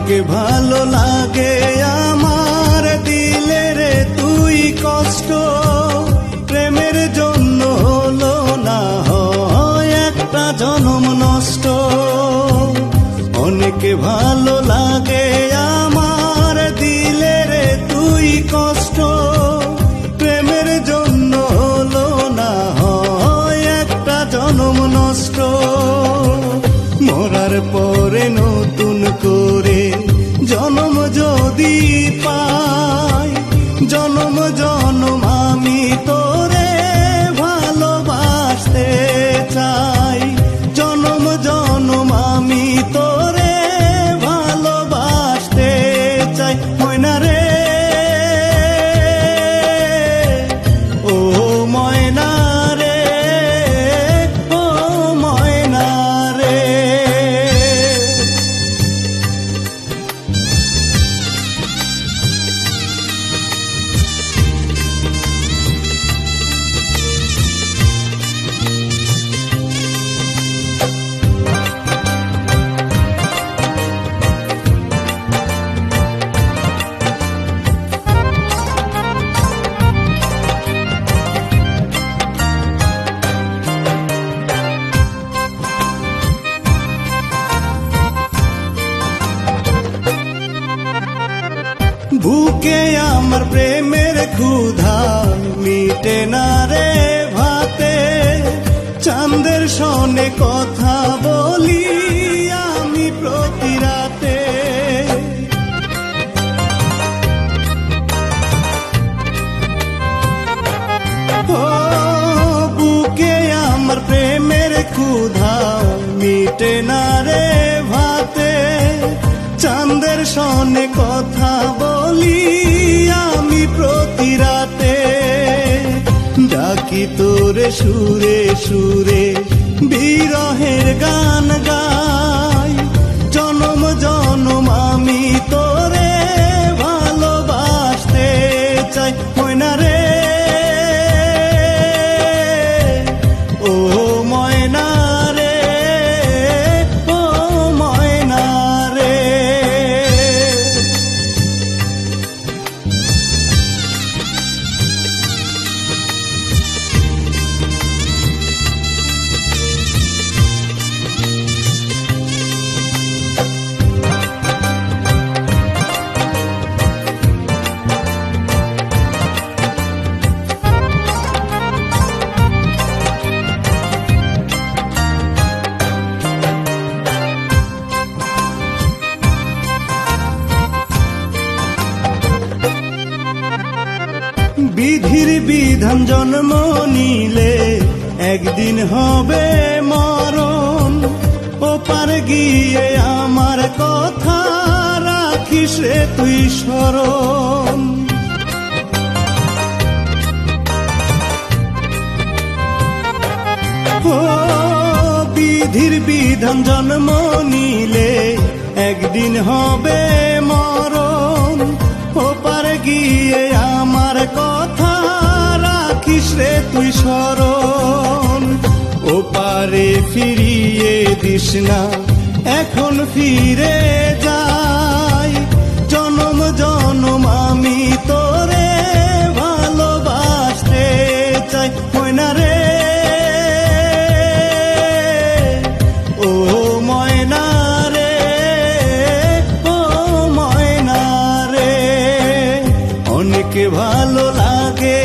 অনেক ভালো লাগে আমার দিলে রে তুই কষ্ট, প্রেমের জন্য হলো না হয় একটা জনম নষ্ট। অনেক ভালো লাগে আমার দিলে রে তুই কষ্ট, প্রেমের জন্য হলো না হয় একটা জনম নষ্ট। মরার পরে নতুন করে জনম যদি পাই, জনম জনম আমি তোরে ভালোবাসতে চাই, জনম জনম আমি তোরে ভালোবাসতে চাই। ময়না রে ও ময়না রে, ও ময়না রে। বুকে আমার প্রেমের ক্ষুধা মিটে না রে ভাতে, চাঁদের সনে কথা বলি আমি প্রতি রাতে। ও বুকে আমার প্রেমের ক্ষুধা মিটে না রে ভাতে, চাঁদের সনে কথা বলি আমি প্রতি রাতে। ডাকি তোরে সুরে সুরে বিরহের গান গাই, জনম জনম আমি তোরে ভালোবাসতে চাই। ময়না রে ও ময়না রে, ও ময়না রে। বিধির বিধান জন্ম নিলে একদিন হবে মরণ, ওপার গিয়ে আমার কথা রাখিস রে তুই স্মরণ। ও বিধির বিধান জন্ম নিলে একদিন হবে মরণ, ওপার গিয়ে আমার কথা রাখিস রে তুই স্মরণ। ওপারে ফিরিয়ে দিস না এখন ফিরে যাই, জনম জনম আমি তোরে ভালোবাসতে চাই। ময়না রে ও ময়না রে, ও ময়না রে। অনেক ভালো লাগে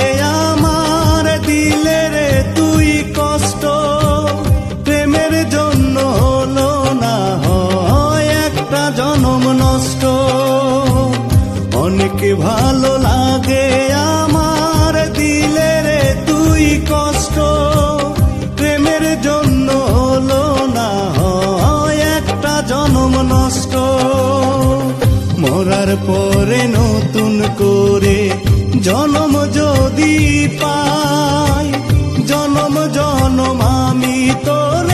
আমার দিলে রে তুই কষ্ট, প্রেমের জন্য হলো না হয় একটা জনম নষ্ট। অনেক ভালো লাগে আমার দিলে রে তুই কষ্ট, প্রেমের জন্য হলো না হয় একটা জনম নষ্ট। মরার পরে নতুন করে জনম যদি পাই, জনম জনম আমি তোর